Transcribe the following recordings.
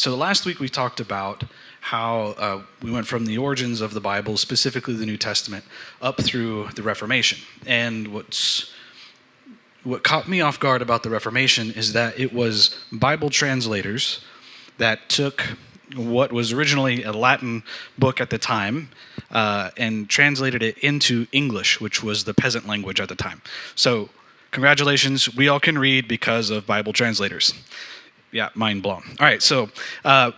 So last week we talked about how we went from the origins of the Bible, specifically the New Testament, up through the Reformation. And what caught me off guard about the Reformation is that it was Bible translators that took what was originally a Latin book at the time and translated it into English, which was the peasant language at the time. So congratulations, we all can read because of Bible translators. Yeah, mind blown. All right, so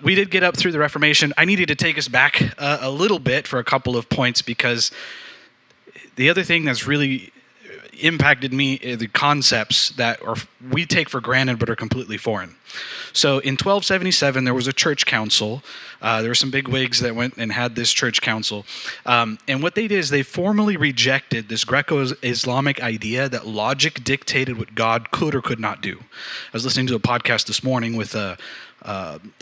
we did get up through the Reformation. I needed to take us back a little bit for a couple of points because the other thing that's really impacted me are the concepts that we take for granted but are completely foreign. So in 1277, there was a church council. There were some big wigs that went and had this church council. And what they did is they formally rejected this Greco-Islamic idea that logic dictated what God could or could not do. I was listening to a podcast this morning with a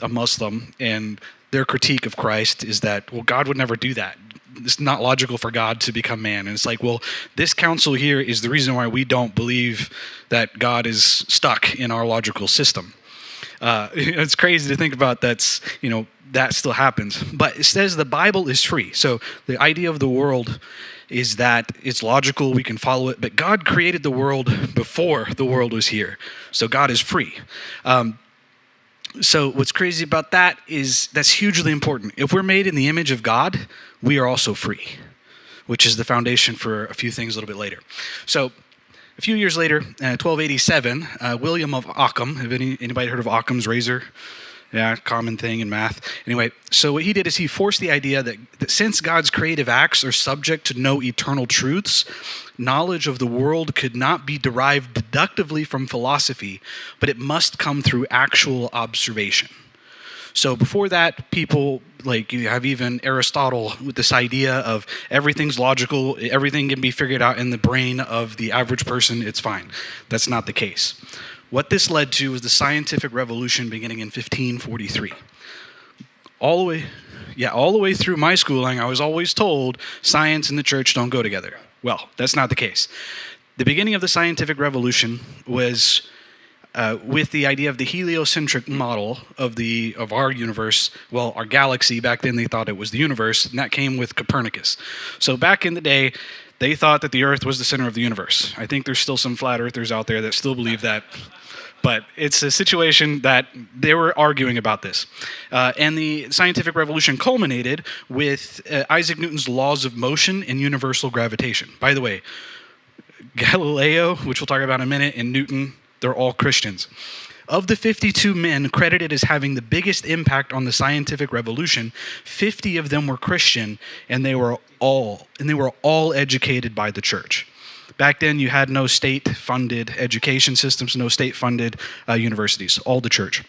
Muslim, and their critique of Christ is that, well, God would never do that. It's not logical for God to become man. And it's like, well, this council here is the reason why we don't believe that God is stuck in our logical system. It's crazy to think about that still happens. But it says the Bible is free. So the idea of the world is that it's logical, we can follow it, but God created the world before the world was here. So God is free. So what's crazy about that is that's hugely important. If we're made in the image of God, we are also free, which is the foundation for a few things a little bit later. So a few years later, 1287, William of Occam, have anybody heard of Occam's razor? Yeah, common thing in math. Anyway, so what he did is he forced the idea that since God's creative acts are subject to no eternal truths, knowledge of the world could not be derived deductively from philosophy, but it must come through actual observation. So before that, people, like you have even Aristotle with this idea of everything's logical, everything can be figured out in the brain of the average person, it's fine. That's not the case. What this led to was the scientific revolution beginning in 1543. All the way through my schooling, I was always told science and the church don't go together. Well, that's not the case. The beginning of the scientific revolution was with the idea of the heliocentric model of our universe, well, our galaxy. Back then they thought it was the universe, and that came with Copernicus. So back in the day, they thought that the Earth was the center of the universe. I think there's still some flat earthers out there that still believe that. But it's a situation that they were arguing about this. And the scientific revolution culminated with Isaac Newton's laws of motion and universal gravitation. By the way, Galileo, which we'll talk about in a minute, and Newton, they're all Christians. Of the 52 men credited as having the biggest impact on the scientific revolution, 50 of them were Christian, and they were all educated by the church. Back then, you had no state-funded education systems, no state-funded universities, all the church.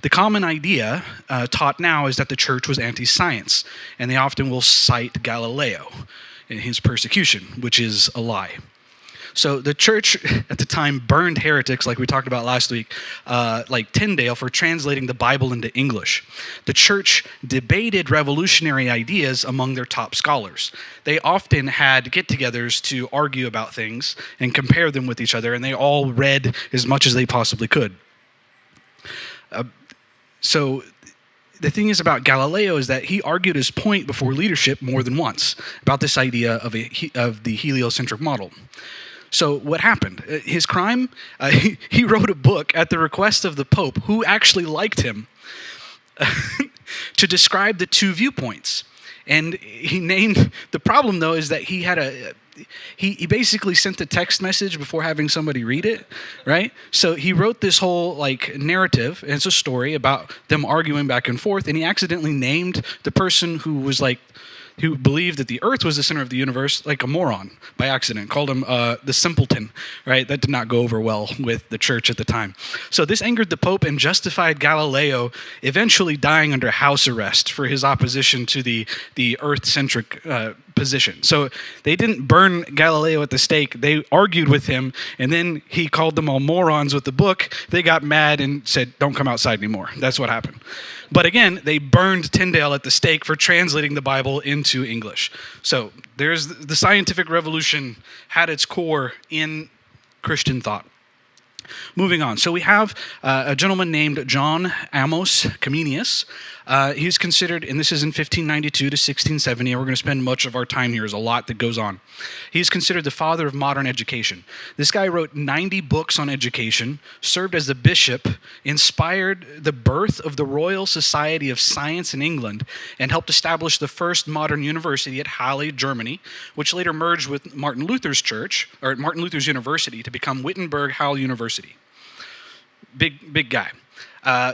The common idea taught now is that the church was anti-science, and they often will cite Galileo in his persecution, which is a lie. So the church at the time burned heretics, like we talked about last week, like Tyndale, for translating the Bible into English. The church debated revolutionary ideas among their top scholars. They often had get-togethers to argue about things and compare them with each other, and they all read as much as they possibly could. So the thing is about Galileo is that he argued his point before leadership more than once about this idea of the heliocentric model. So what happened? His crime? He wrote a book at the request of the Pope, who actually liked him, to describe the two viewpoints. And he named, the problem though is that he basically sent the text message before having somebody read it, right? So he wrote this whole narrative, and it's a story about them arguing back and forth, and he accidentally named the person who believed that the earth was the center of the universe like a moron by accident, called him the simpleton, right? That did not go over well with the church at the time. So this angered the Pope and justified Galileo eventually dying under house arrest for his opposition to the earth-centric position. So they didn't burn Galileo at the stake. They argued with him, and then he called them all morons with the book. They got mad and said, don't come outside anymore. That's what happened. But again, they burned Tyndale at the stake for translating the Bible into English. So there's the scientific revolution had its core in Christian thought. Moving on. So we have a gentleman named John Amos Comenius. He's considered, and this is in 1592 to 1670, and we're going to spend much of our time here. There's a lot that goes on. He's considered the father of modern education. This guy wrote 90 books on education, served as a bishop, inspired the birth of the Royal Society of Science in England, and helped establish the first modern university at Halle, Germany, which later merged with Martin Luther's church, or Martin Luther's University, to become Wittenberg-Halle University. Big guy.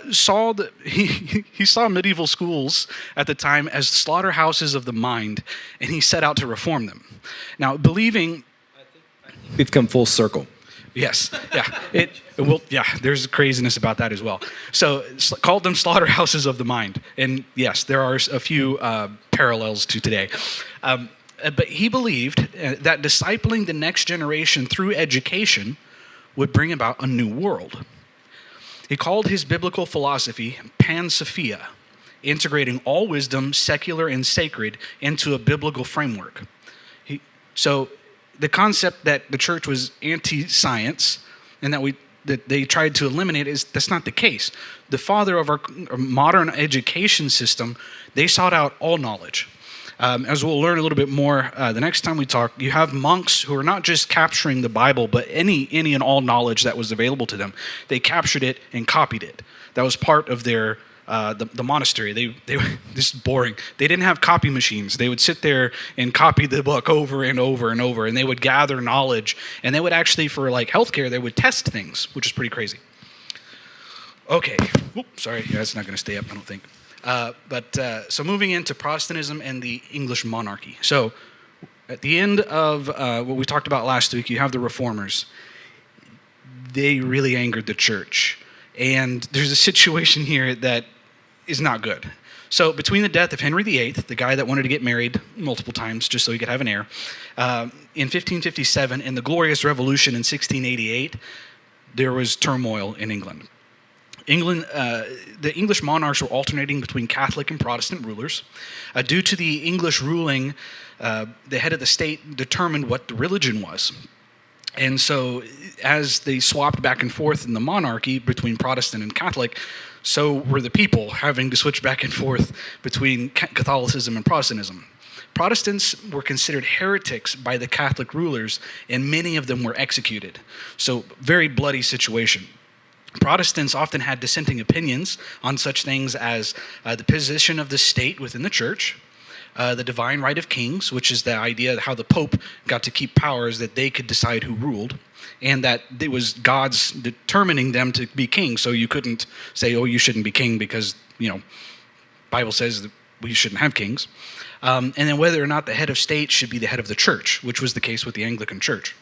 He saw medieval schools at the time as slaughterhouses of the mind, and he set out to reform them. Now, believing... We've come full circle. Yes, yeah. There's craziness about that as well. So, called them slaughterhouses of the mind. And yes, there are a few parallels to today. But he believed that discipling the next generation through education would bring about a new world. He called his biblical philosophy Pansophia, integrating all wisdom, secular and sacred, into a biblical framework. So the concept that the church was anti-science and that they tried to eliminate that's not the case. The father of our modern education system, they sought out all knowledge. As we'll learn a little bit more the next time we talk, you have monks who are not just capturing the Bible, but any and all knowledge that was available to them. They captured it and copied it. That was part of their the monastery. This is boring. They didn't have copy machines. They would sit there and copy the book over and over and over, and they would gather knowledge. And they would actually, for like healthcare, they would test things, which is pretty crazy. Okay. Sorry, that's not going to stay up, I don't think. So moving into Protestantism and the English monarchy. So at the end of what we talked about last week, you have the Reformers. They really angered the church. And there's a situation here that is not good. So between the death of Henry VIII, the guy that wanted to get married multiple times just so he could have an heir, in 1557, and the Glorious Revolution in 1688, there was turmoil in England. The English monarchs were alternating between Catholic and Protestant rulers. Due to the English ruling, the head of the state determined what the religion was. And so as they swapped back and forth in the monarchy between Protestant and Catholic, so were the people having to switch back and forth between Catholicism and Protestantism. Protestants were considered heretics by the Catholic rulers, and many of them were executed. So very bloody situation. Protestants often had dissenting opinions on such things as the position of the state within the church, the divine right of kings, which is the idea of how the Pope got to keep powers that they could decide who ruled, and that it was God's determining them to be king. So you couldn't say, oh, you shouldn't be king because, Bible says that we shouldn't have kings. And then whether or not the head of state should be the head of the church, which was the case with the Anglican Church.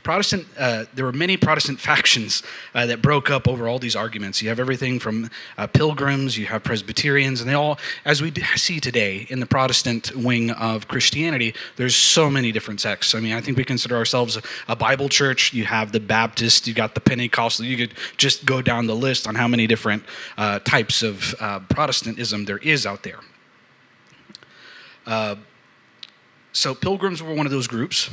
There were many Protestant factions that broke up over all these arguments. You have everything from Pilgrims, you have Presbyterians, and they all, as we see today in the Protestant wing of Christianity, there's so many different sects. I mean, I think we consider ourselves a Bible church. You have the Baptist, you got the Pentecostal. You could just go down the list on how many different types of Protestantism there is out there. So Pilgrims were one of those groups.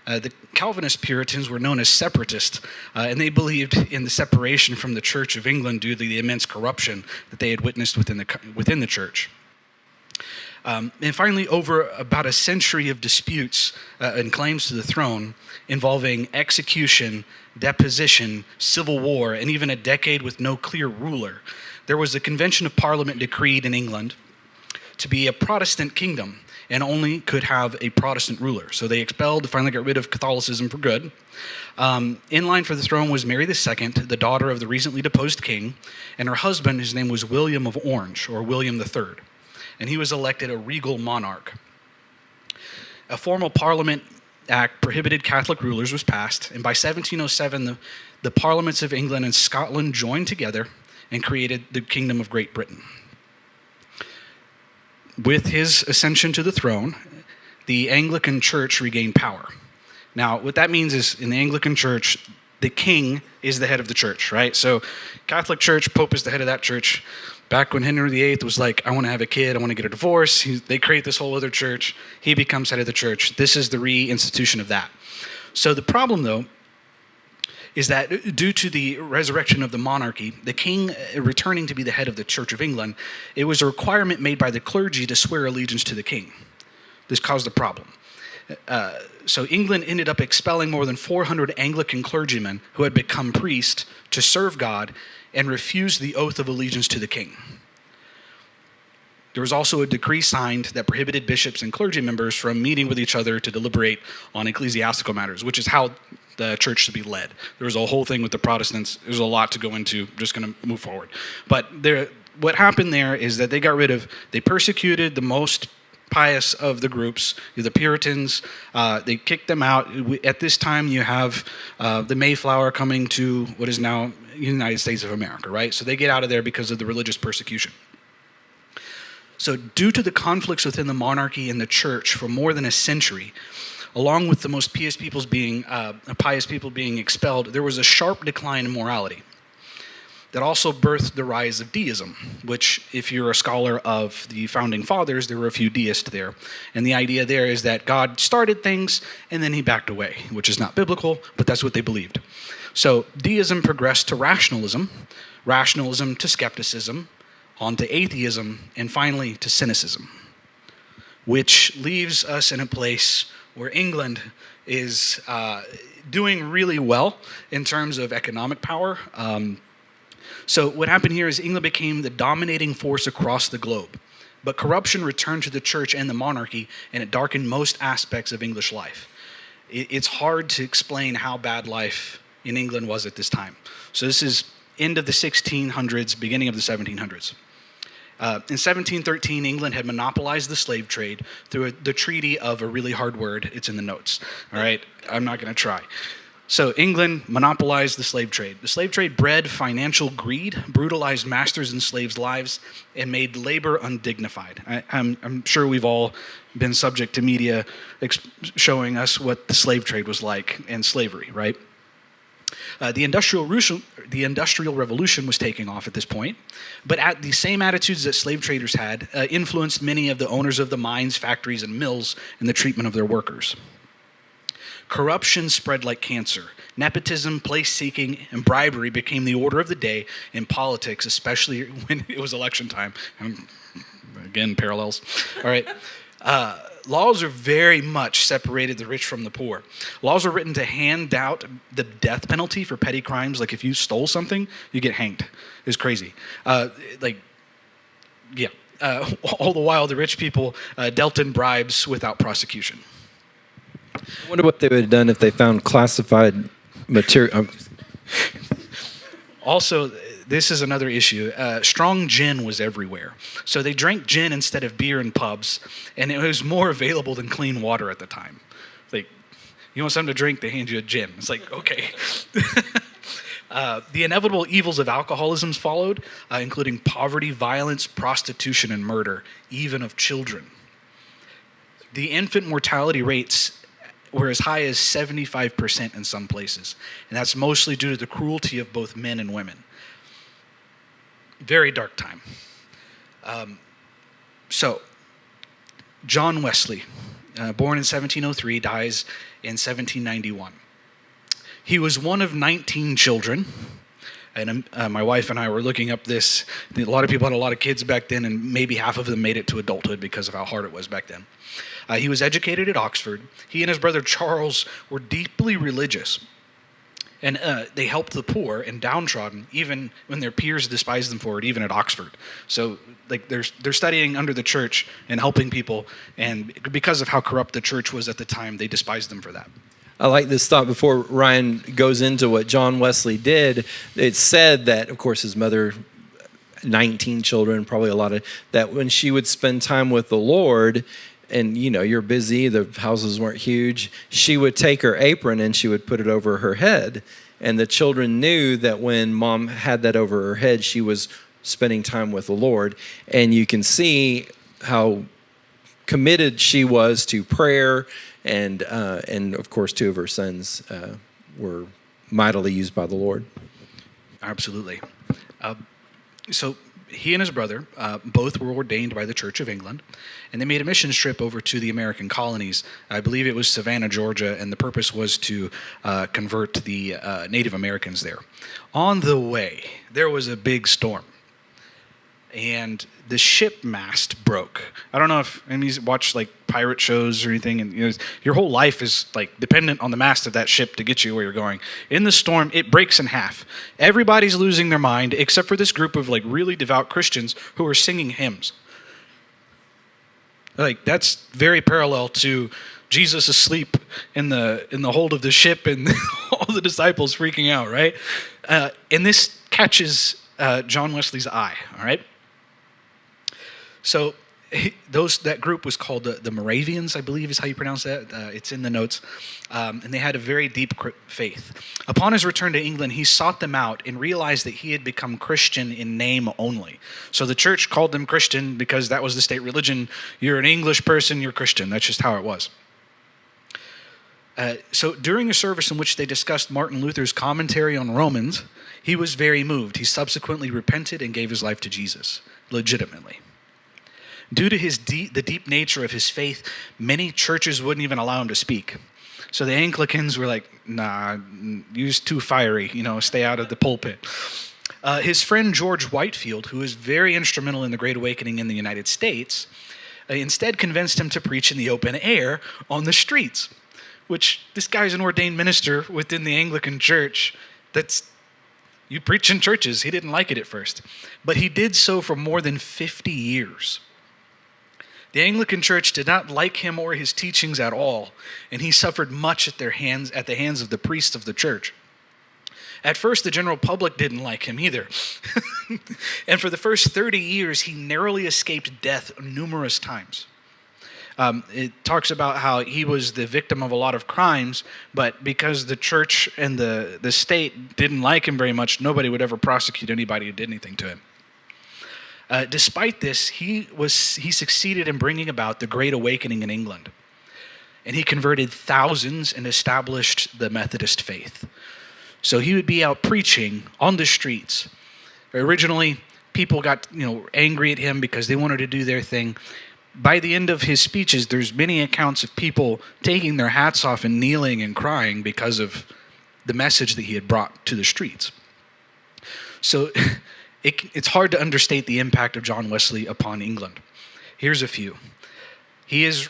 The Calvinist Puritans were known as separatists, and they believed in the separation from the Church of England due to the immense corruption that they had witnessed within the church. And finally, over about a century of disputes and claims to the throne involving execution, deposition, civil war, and even a decade with no clear ruler, there was a Convention of Parliament decreed in England to be a Protestant kingdom and only could have a Protestant ruler. So they finally got rid of Catholicism for good. In line for the throne was Mary II, the daughter of the recently deposed king, and her husband, his name was William of Orange, or William III, and he was elected a regal monarch. A formal Parliament Act prohibited Catholic rulers was passed, and by 1707, the parliaments of England and Scotland joined together and created the Kingdom of Great Britain. With his ascension to the throne, the Anglican Church regained power. Now, what that means is in the Anglican Church, the king is the head of the church, right? So Catholic Church, Pope is the head of that church. Back when Henry VIII was like, I want to have a kid, I want to get a divorce, they create this whole other church. He becomes head of the church. This is the reinstitution of that. So the problem, though, is that due to the resurrection of the monarchy, the king returning to be the head of the Church of England, it was a requirement made by the clergy to swear allegiance to the king. This caused a problem. So England ended up expelling more than 400 Anglican clergymen who had become priests to serve God and refused the oath of allegiance to the king. There was also a decree signed that prohibited bishops and clergy members from meeting with each other to deliberate on ecclesiastical matters, which is how the church should be led. There was a whole thing with the Protestants. There's a lot to go into. I'm just going to move forward. But what happened there is that they persecuted the most pious of the groups, the Puritans. They kicked them out. At this time, you have the Mayflower coming to what is now the United States of America, right? So they get out of there because of the religious persecution. So due to the conflicts within the monarchy and the church for more than a century, along with the most pious people being expelled, there was a sharp decline in morality that also birthed the rise of deism, which, if you're a scholar of the founding fathers, there were a few deists there. And the idea there is that God started things and then he backed away, which is not biblical, but that's what they believed. So deism progressed to rationalism to skepticism, on to atheism, and finally to cynicism, which leaves us in a place where England is doing really well in terms of economic power. So what happened here is England became the dominating force across the globe, but corruption returned to the church and the monarchy, and it darkened most aspects of English life. It's hard to explain how bad life in England was at this time. So this is end of the 1600s, beginning of the 1700s. In 1713, England had monopolized the slave trade through the treaty of a really hard word. It's in the notes. All right, I'm not going to try. So England monopolized the slave trade. The slave trade bred financial greed, brutalized masters and slaves' lives, and made labor undignified. I'm sure we've all been subject to media showing us what the slave trade was like and slavery, right? The Industrial Revolution was taking off at this point, but the same attitudes that slave traders had influenced many of the owners of the mines, factories, and mills in the treatment of their workers. Corruption spread like cancer. Nepotism, place-seeking, and bribery became the order of the day in politics, especially when it was election time. Again, parallels. All right. Laws are very much separated the rich from the poor. Laws are written to hand out the death penalty for petty crimes. Like if you stole something, you get hanged. It's crazy. All the while, the rich people dealt in bribes without prosecution. I wonder what they would have done if they found classified material. Also, this is another issue. Strong gin was everywhere. So they drank gin instead of beer in pubs, and it was more available than clean water at the time. Like, you want something to drink, they hand you a gin. It's like, okay. The inevitable evils of alcoholism followed, including poverty, violence, prostitution, and murder, even of children. The infant mortality rates were as high as 75% in some places, and that's mostly due to the cruelty of both men and women. Very dark time. John Wesley, born in 1703, dies in 1791. He was one of 19 children, and my wife and I were looking up this. A lot of people had a lot of kids back then, and maybe half of them made it to adulthood because of how hard it was back then. He was educated at Oxford. He and his brother Charles were deeply religious. And they helped the poor and downtrodden, even when their peers despised them for it, even at Oxford. So, like, they're studying under the church and helping people, and because of how corrupt the church was at the time, they despised them for that. I like this thought before Ryan goes into what John Wesley did. It said that, of course, his mother, 19 children, probably a lot of, that when she would spend time with the Lord, and you know, you're busy, the houses weren't huge, she would take her apron and she would put it over her head. And the children knew that when mom had that over her head, she was spending time with the Lord. And you can see how committed she was to prayer, and of course, two of her sons were mightily used by the Lord. Absolutely. So he and his brother both were ordained by the Church of England, and they made a mission trip over to the American colonies. I believe it was Savannah, Georgia, and the purpose was to convert the Native Americans there. On the way, there was a big storm, and the ship mast broke. I don't know if any of you watch like pirate shows or anything, and your whole life is like dependent on the mast of that ship to get you where you're going. In the storm, it breaks in half. Everybody's losing their mind except for this group of like really devout Christians who are singing hymns. Like that's very parallel to Jesus asleep in the hold of the ship and all the disciples freaking out, right? And this catches John Wesley's eye, all right? So that group was called the Moravians, I believe is how you pronounce that. It's in the notes. And they had a very deep faith. Upon his return to England, he sought them out and realized that he had become Christian in name only. So the church called them Christian because that was the state religion. You're an English person, you're Christian. That's just how it was. So during a service in which they discussed Martin Luther's commentary on Romans, he was very moved. He subsequently repented and gave his life to Jesus, legitimately. Due to the deep nature of his faith, many churches wouldn't even allow him to speak. So the Anglicans were like, nah, you're too fiery, stay out of the pulpit. His friend George Whitefield, who was very instrumental in the Great Awakening in the United States, instead convinced him to preach in the open air on the streets, which this guy's an ordained minister within the Anglican Church. You preach in churches. He didn't like it at first. But he did so for more than 50 years. The Anglican Church did not like him or his teachings at all, and he suffered much at the hands of the priests of the church. At first, the general public didn't like him either. And for the first 30 years, he narrowly escaped death numerous times. It talks about how he was the victim of a lot of crimes, but because the church and the state didn't like him very much, nobody would ever prosecute anybody who did anything to him. Despite this, he succeeded in bringing about the Great Awakening in England. And he converted thousands and established the Methodist faith. So he would be out preaching on the streets. Originally, people got angry at him because they wanted to do their thing. By the end of his speeches, there's many accounts of people taking their hats off and kneeling and crying because of the message that he had brought to the streets. So it's hard to understate the impact of John Wesley upon England. Here's a few. His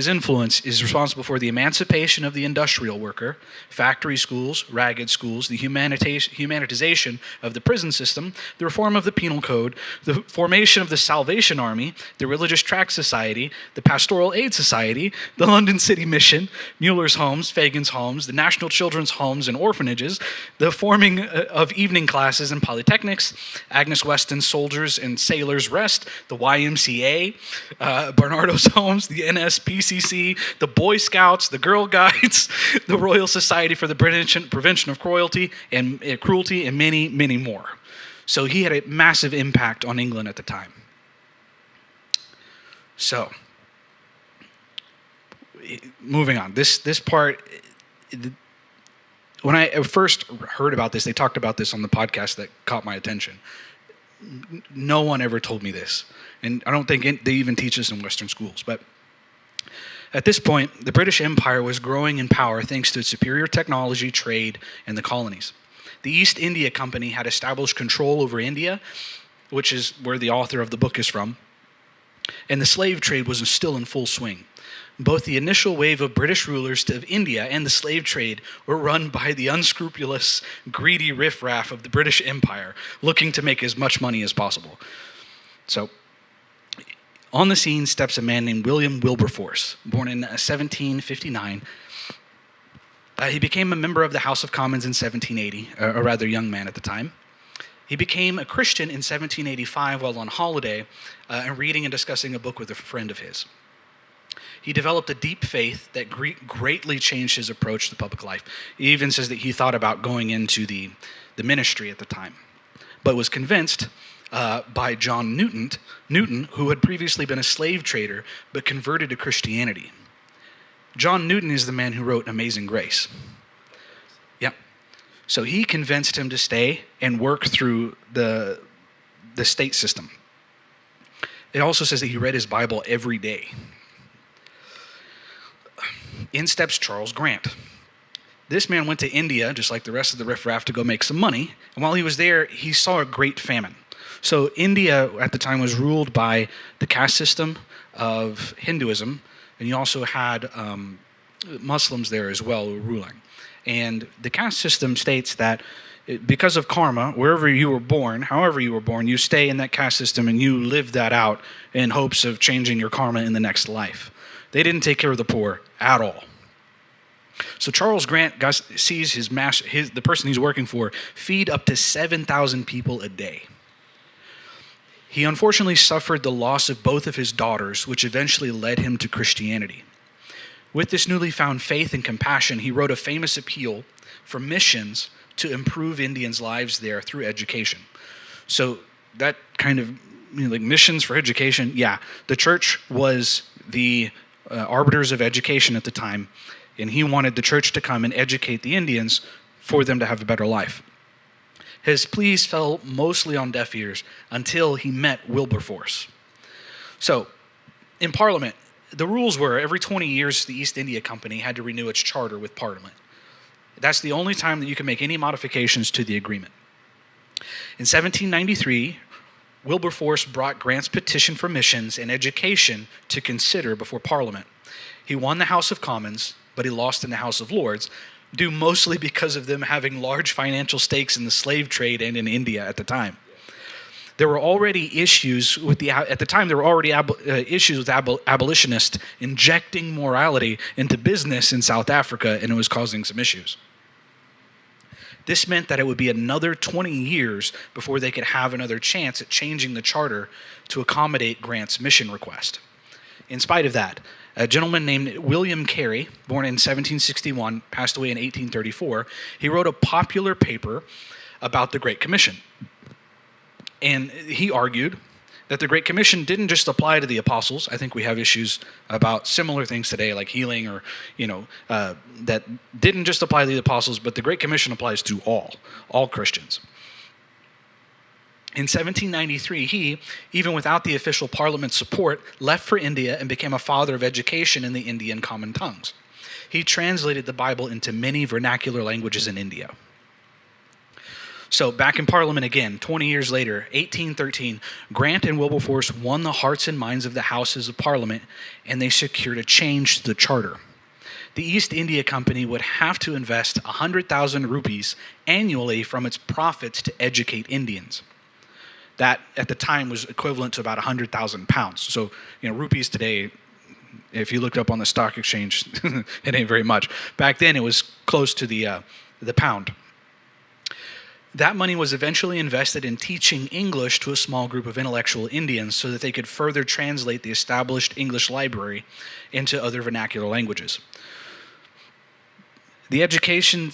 influence is responsible for the emancipation of the industrial worker, factory schools, ragged schools, the humanitization of the prison system, the reform of the penal code, the formation of the Salvation Army, the Religious Tract Society, the Pastoral Aid Society, the London City Mission, Mueller's Homes, Fagin's Homes, the National Children's Homes and Orphanages, the forming of evening classes and polytechnics, Agnes Weston's Soldiers and Sailors Rest, the YMCA, Barnardo's Homes, the NSPCC, the Boy Scouts, the Girl Guides, the Royal Society for the Prevention of Cruelty, and many, many more. So he had a massive impact on England at the time. So, moving on. This part, when I first heard about this, they talked about this on the podcast that caught my attention. No one ever told me this. And I don't think they even teach this in Western schools. But at this point, the British Empire was growing in power thanks to its superior technology, trade, and the colonies. The East India Company had established control over India, which is where the author of the book is from. And the slave trade was still in full swing. Both the initial wave of British rulers of India and the slave trade were run by the unscrupulous, greedy riffraff of the British Empire, looking to make as much money as possible. So, on the scene steps a man named William Wilberforce, born in 1759. He became a member of the House of Commons in 1780, a rather young man at the time. He became a Christian in 1785 while on holiday and reading and discussing a book with a friend of his. He developed a deep faith that greatly changed his approach to public life. He even says that he thought about going into the ministry at the time, but was convinced by John Newton, who had previously been a slave trader but converted to Christianity. John Newton is the man who wrote Amazing Grace. Yep. So he convinced him to stay and work through the the state system. It also says that he read his Bible every day. In steps Charles Grant. This man went to India, just like the rest of the riffraff, to go make some money. And while he was there, he saw a great famine. So India at the time was ruled by the caste system of Hinduism, and you also had Muslims there as well who were ruling. And the caste system states that because of karma, wherever you were born, however you were born, you stay in that caste system and you live that out in hopes of changing your karma in the next life. They didn't take care of the poor at all. So Charles Grant sees the person he's working for feed up to 7,000 people a day. He unfortunately suffered the loss of both of his daughters, which eventually led him to Christianity. With this newly found faith and compassion, he wrote a famous appeal for missions to improve Indians' lives there through education. So that kind of, like missions for education, yeah. The church was the arbiters of education at the time, and he wanted the church to come and educate the Indians for them to have a better life. His pleas fell mostly on deaf ears until he met Wilberforce. So, in Parliament, the rules were every 20 years the East India Company had to renew its charter with Parliament. That's the only time that you can make any modifications to the agreement. In 1793, Wilberforce brought Grant's petition for missions and education to consider before Parliament. He won the House of Commons, but he lost in the House of Lords, due mostly because of them having large financial stakes in the slave trade and in India at the time. There were already issues with issues with abolitionists injecting morality into business in South Africa, and it was causing some issues. This meant that it would be another 20 years before they could have another chance at changing the charter to accommodate Grant's mission request. In spite of that, a gentleman named William Carey, born in 1761, passed away in 1834, he wrote a popular paper about the Great Commission. And he argued that the Great Commission didn't just apply to the apostles. I think we have issues about similar things today, like healing or, that didn't just apply to the apostles, but the Great Commission applies to all Christians. In 1793, he, even without the official Parliament support, left for India and became a father of education in the Indian common tongues. He translated the Bible into many vernacular languages in India. So back in Parliament again, 20 years later, 1813, Grant and Wilberforce won the hearts and minds of the Houses of Parliament, and they secured a change to the charter. The East India Company would have to invest 100,000 rupees annually from its profits to educate Indians. That, at the time, was equivalent to about 100,000 pounds. So, rupees today, if you looked up on the stock exchange, it ain't very much. Back then, it was close to the pound. That money was eventually invested in teaching English to a small group of intellectual Indians so that they could further translate the established English library into other vernacular languages. The education,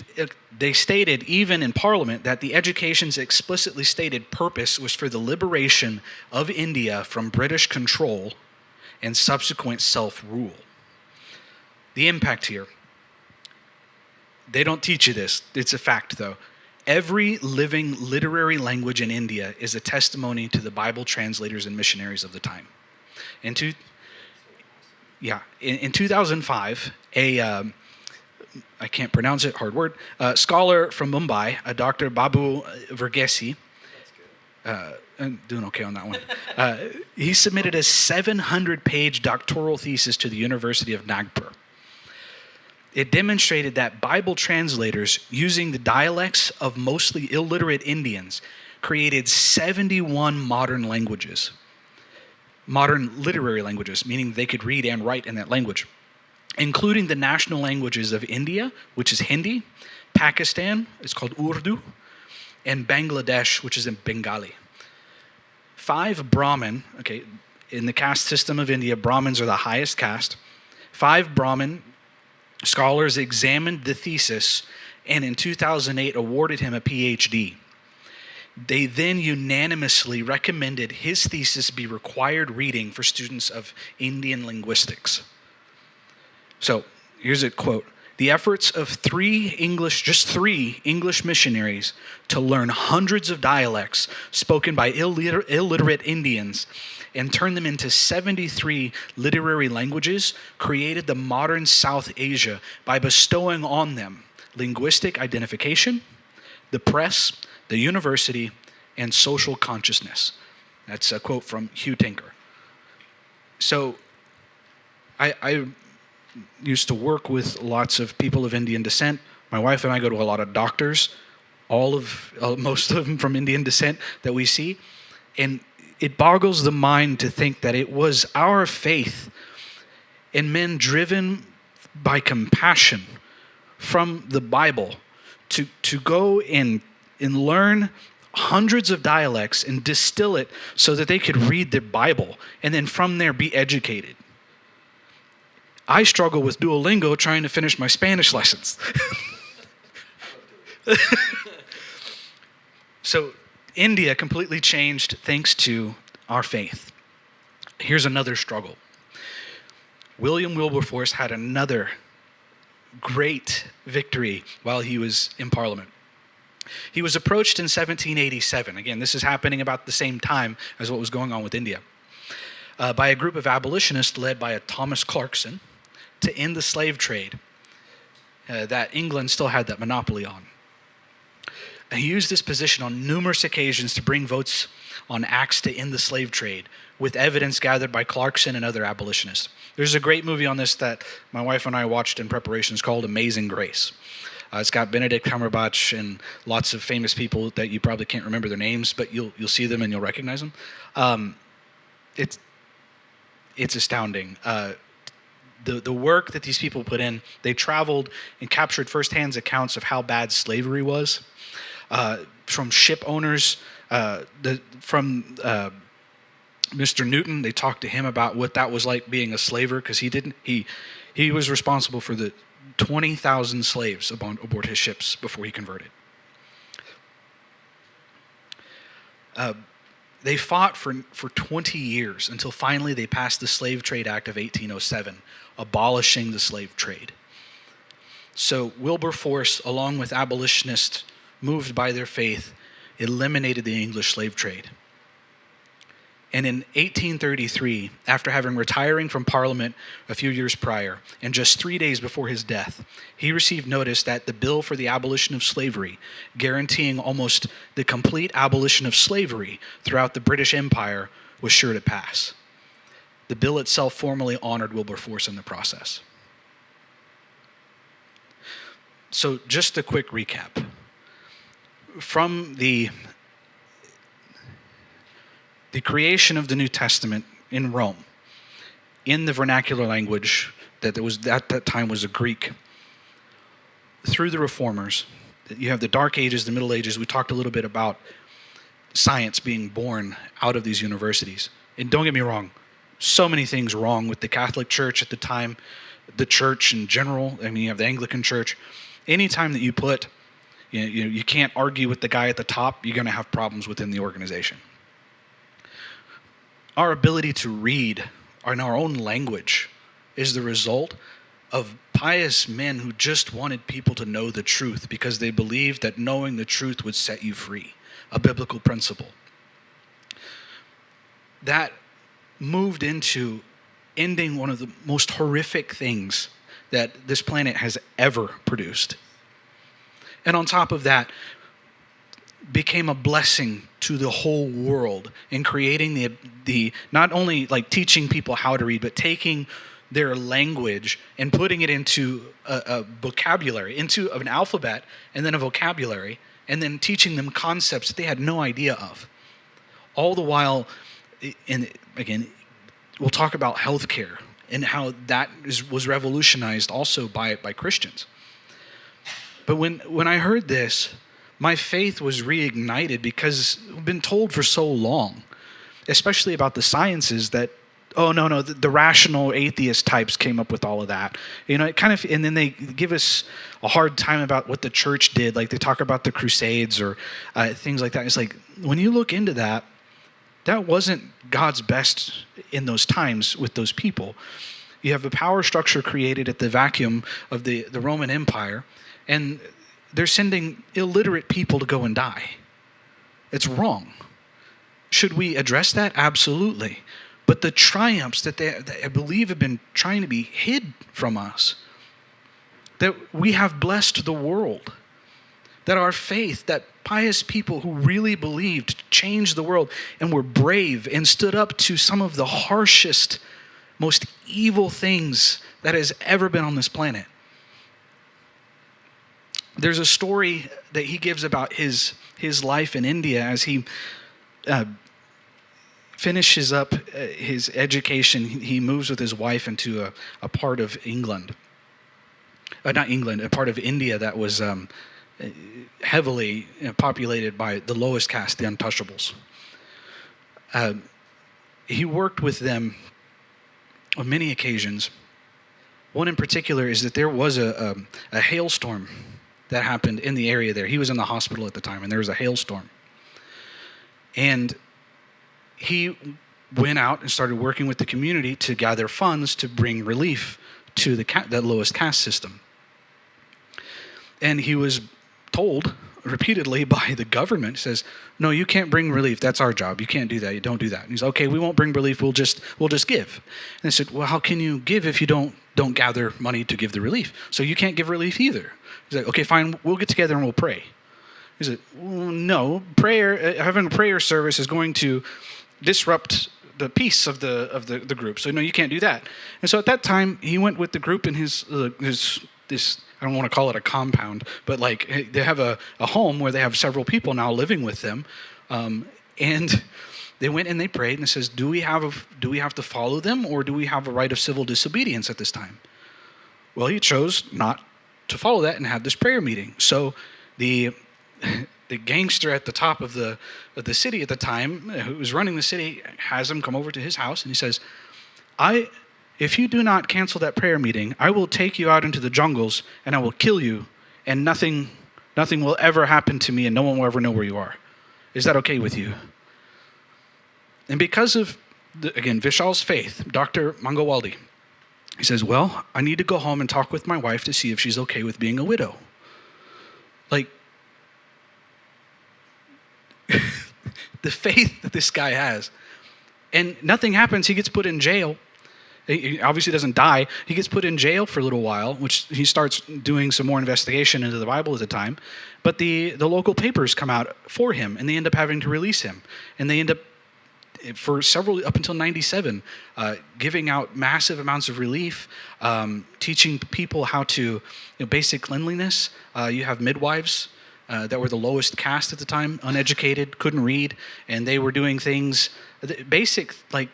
they stated even in Parliament that the education's explicitly stated purpose was for the liberation of India from British control and subsequent self-rule. The impact here, they don't teach you this, it's a fact though. Every living literary language in India is a testimony to the Bible translators and missionaries of the time. In 2005, I can't pronounce it, hard word, scholar from Mumbai, Dr. Babu Verghese, I'm doing okay on that one. He submitted a 700-page doctoral thesis to the University of Nagpur. It demonstrated that Bible translators, using the dialects of mostly illiterate Indians, created 71 modern languages. Modern literary languages, meaning they could read and write in that language, including the national languages of India, which is Hindi, Pakistan, it's called Urdu, and Bangladesh, which is in Bengali. 5 Brahmin, in the caste system of India, Brahmins are the highest caste. 5 Brahmin scholars examined the thesis and in 2008 awarded him a PhD. They then unanimously recommended his thesis be required reading for students of Indian linguistics. So here's a quote. The efforts of just three English missionaries to learn hundreds of dialects spoken by illiterate Indians and turn them into 73 literary languages created the modern South Asia by bestowing on them linguistic identification, the press, the university, and social consciousness. That's a quote from Hugh Tinker. So I used to work with lots of people of Indian descent. My wife and I go to a lot of doctors, most of them from Indian descent that we see. And it boggles the mind to think that it was our faith and men driven by compassion from the Bible to go and learn hundreds of dialects and distill it so that they could read the Bible and then from there be educated. I struggle with Duolingo trying to finish my Spanish lessons. So India completely changed thanks to our faith. Here's another struggle. William Wilberforce had another great victory while he was in Parliament. He was approached in 1787. Again, this is happening about the same time as what was going on with India. By a group of abolitionists led by a Thomas Clarkson to end the slave trade that England still had that monopoly on. And he used this position on numerous occasions to bring votes on acts to end the slave trade with evidence gathered by Clarkson and other abolitionists. There's a great movie on this that my wife and I watched in preparation. It's called Amazing Grace. It's got Benedict Cumberbatch and lots of famous people that you probably can't remember their names, but you'll see them and you'll recognize them. It's astounding. The work that these people put in, they traveled and captured firsthand accounts of how bad slavery was. From ship owners, from Mr. Newton, they talked to him about what that was like being a slaver because he was responsible for the 20,000 slaves aboard his ships before he converted. They fought for 20 years until finally they passed the Slave Trade Act of 1807, abolishing the slave trade. So Wilberforce, along with abolitionists moved by their faith, eliminated the English slave trade. And in 1833, after retiring from Parliament a few years prior, and just 3 days before his death, he received notice that the bill for the abolition of slavery, guaranteeing almost the complete abolition of slavery throughout the British Empire, was sure to pass. The bill itself formally honored Wilberforce in the process. So just a quick recap. From the creation of the New Testament in Rome, in the vernacular language that was at that time was a Greek, through the Reformers, you have the Dark Ages, the Middle Ages. We talked a little bit about science being born out of these universities. And don't get me wrong, so many things wrong with the Catholic Church at the time, the church in general. I mean, you have the Anglican Church. Anytime that you put, you can't argue with the guy at the top, you're going to have problems within the organization. Our ability to read in our own language is the result of pious men who just wanted people to know the truth because they believed that knowing the truth would set you free, a biblical principle. That moved into ending one of the most horrific things that this planet has ever produced. And on top of that, became a blessing to the whole world in creating the not only like teaching people how to read, but taking their language and putting it into a vocabulary, into an alphabet and then a vocabulary, and then teaching them concepts that they had no idea of. All the while, and again, we'll talk about healthcare and how that was revolutionized also by Christians. But when I heard this, my faith was reignited because I've been told for so long, especially about the sciences, that, oh, no, the rational atheist types came up with all of that. It kind of, and then they give us a hard time about what the church did. Like they talk about the Crusades or things like that. It's like, when you look into that wasn't God's best in those times with those people. You have a power structure created at the vacuum of the Roman Empire, and they're sending illiterate people to go and die. It's wrong. Should we address that? Absolutely. But the triumphs that I believe have been trying to be hid from us, that we have blessed the world, that our faith, that pious people who really believed changed the world and were brave and stood up to some of the harshest, most evil things that has ever been on this planet. There's a story that he gives about his life in India as he finishes up his education. He moves with his wife into a part of England. Not England, a part of India that was heavily populated by the lowest caste, the untouchables. He worked with them on many occasions. One in particular is that there was a hailstorm that happened in the area there. He was in the hospital at the time, and there was a hailstorm. And he went out and started working with the community to gather funds to bring relief to the lowest caste system. And he was told repeatedly by the government, says, no, you can't bring relief. That's our job. You can't do that. You don't do that. And he's, okay, we won't bring relief. We'll just give. And they said, well, how can you give if you don't gather money to give the relief? So you can't give relief either. He's like, okay, fine. We'll get together and we'll pray. He said, well, no, having a prayer service is going to disrupt the peace of the group. So no, you can't do that. And so at that time, he went with the group in his I don't want to call it a compound, but like they have a home where they have several people now living with them, and they went and they prayed, and it says, do we have to follow them, or do we have a right of civil disobedience at this time? Well, he chose not to follow that and had this prayer meeting. So the gangster at the top of the city at the time, who was running the city, has him come over to his house, and he says, if you do not cancel that prayer meeting, I will take you out into the jungles and I will kill you, and nothing will ever happen to me, and no one will ever know where you are. Is that okay with you? And because of, again, Vishal's faith, Dr. Mangawaldi, he says, well, I need to go home and talk with my wife to see if she's okay with being a widow. Like, the faith that this guy has. And nothing happens. He gets put in jail. He obviously doesn't die. He gets put in jail for a little while, which he starts doing some more investigation into the Bible at the time. But the local papers come out for him, and they end up having to release him. And they end up, for several, up until 97, giving out massive amounts of relief, teaching people how to, basic cleanliness. You have midwives that were the lowest caste at the time, uneducated, couldn't read, and they were doing things, basic, like,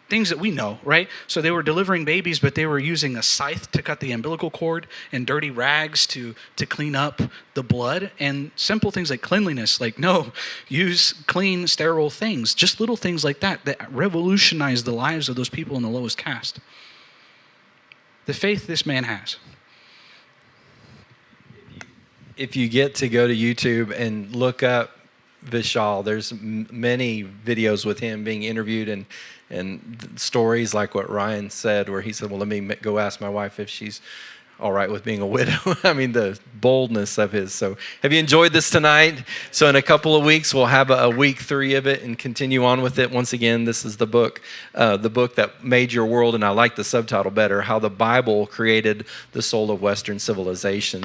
things that we know, right? So they were delivering babies, but they were using a scythe to cut the umbilical cord and dirty rags to clean up the blood, and simple things like cleanliness, like, no, use clean, sterile things, just little things like that revolutionized the lives of those people in the lowest caste. The faith this man has. If you get to go to YouTube and look up Vishal, there's many videos with him being interviewed, and stories like what Ryan said, where he said, well, let me go ask my wife if she's all right with being a widow. I mean, the boldness of his. So have you enjoyed this tonight? So in a couple of weeks, we'll have a week 3 of it and continue on with it. Once again, this is the book that made your world, and I like the subtitle better, How the Bible Created the Soul of Western Civilization.